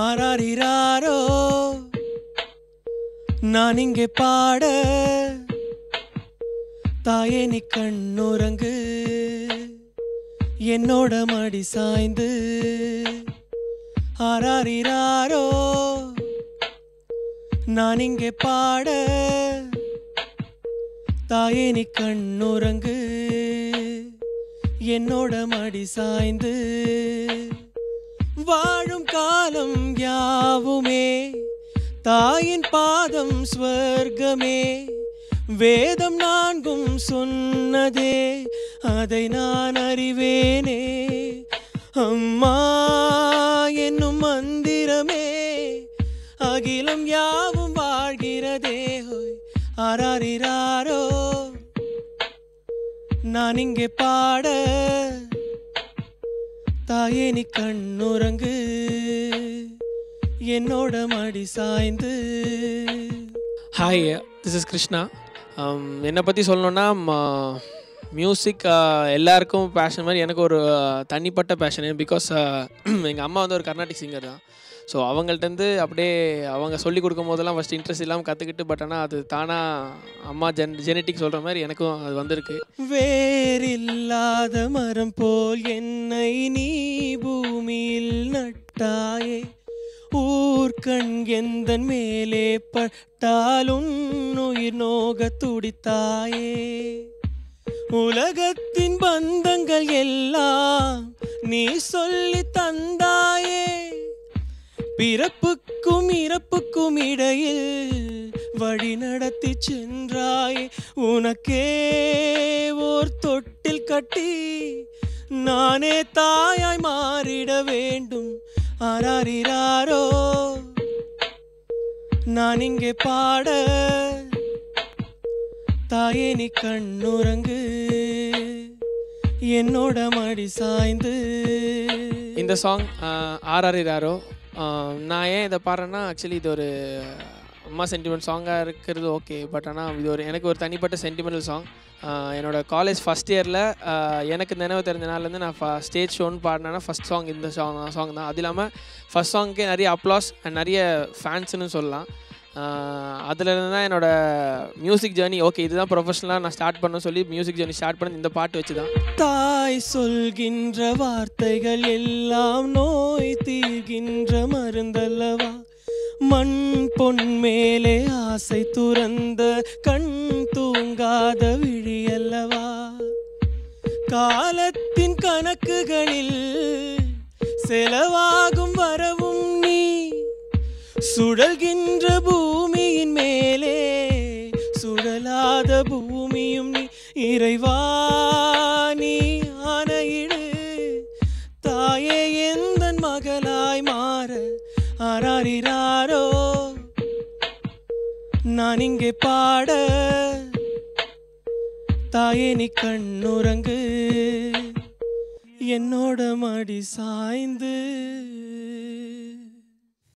ஆராரிராரோ நான் இங்கே பாட, தாயே நீ கண்ணுறங்கு, என்னோட மடி சாய்ந்து. ஆராரிராரோ நான் இங்கே பாட, தாயே நீ கண்ணுறங்கு, என்னோட மடி சாய்ந்து. வாழும் காலம் யாவுமே தாயின் பாதம் ஸ்வர்க்கமே, வேதம் நான்கும் சொன்னதே அதை நான் அறிவேனே. அம்மா என்னும் மந்திரமே அகிலம் யாவும் வாழ்கிறதே. ஆராரிராரோ நான் இங்கே பாட, தாயே நீ கண்ணுறங்கு, என்னோட மடி சாய்ந்து. Hi, this is Krishna. என்னை பற்றி சொல்லணுன்னா, மியூசிக் எல்லாருக்கும் பேஷன் மாதிரி எனக்கு ஒரு தனிப்பட்ட பேஷனு. பிகாஸ் எங்கள் அம்மா வந்து ஒரு கர்நாடிக் சிங்கர் தான். ஸோ அவங்கள்ட்டேருந்து அப்படியே அவங்க சொல்லி கொடுக்கும் போதெல்லாம் ஃபஸ்ட்டு இன்ட்ரெஸ்ட் இல்லாமல் கற்றுக்கிட்டு, பட் ஆனால் அது தானாக அம்மா ஜெனட்டிக் சொல்கிற மாதிரி எனக்கும் அது வந்திருக்கு. வேறில்லாத மரம் போல் என்னை நீ பூமியில் நட்டாயே, ஊர்கண் எந்தன் மேலே பட்டாலும் உயிர் நோக துடித்தாயே. உலகத்தின் பந்தங்கள் எல்லாம் நீ சொல்லி தந்தாயே, பிறப்புக்கும் இறப்புக்கும் இடையில் வழி நடத்தி சென்றாயே. உனக்கே ஓர் தொட்டில் கட்டி நானே தாயாய் மாறிட வேண்டும். ஆராரிராரோ நான் இங்கே பாட, தாயே நீ கண்ணுறங்கு, என்னோட மடி சாய்ந்து. இந்த சாங் ஆராரிராரோ நான் ஏன் இதை பாடுறேன்னா, ஆக்சுவலி இது ஒரு அம்மா சென்டிமெண்ட் சாங்காக இருக்கிறது ஓகே. பட் ஆனால் இது எனக்கு ஒரு தனிப்பட்ட சென்டிமெண்டல் சாங். என்னோடய காலேஜ் ஃபஸ்ட் இயரில் எனக்கு நினைவு தெரிஞ்ச நாள்லேருந்து நான் ஸ்டேஜ் ஷோன்னு பாடினேன்னா ஃபஸ்ட் சாங் இந்த சாங் தான். அது இல்லாமல் ஃபஸ்ட் சாங்க்கே நிறைய அப்ளாஸ் அண்ட் நிறைய ஃபேன்ஸுன்னு சொல்லலாம். அதுலேருந்து தான் என்னோடய மியூசிக் ஜேர்னி ஓகே இதுதான் ப்ரொஃபஷனலாக நான் ஸ்டார்ட் பண்ண சொல்லி மியூசிக் ஜேர்னி ஸ்டார்ட் பண்ணி இந்த பாட்டு வச்சு தான். தாய் சொல்கின்ற வார்த்தைகள் எல்லாம் நோய் தீர்கின்ற மருந்தல்லவா, மண் பொன் மேலே ஆசை துறந்த கண் தூங்காத விழியல்லவா. காலத்தின் கணக்குகளில் செலவாகும் வரவும் நீ, சுழல்கின்ற பூமியின் மேலே சுழலாத பூமியும் நீ. இறைவா நீ ஆணையிடு, தாயே எந்தன் மகளாய் மாற. ஆராரிராரோ நான் இங்கே பாட, தாயே நீ கண்ணுறங்கு, என்னோட மடி சாய்ந்து.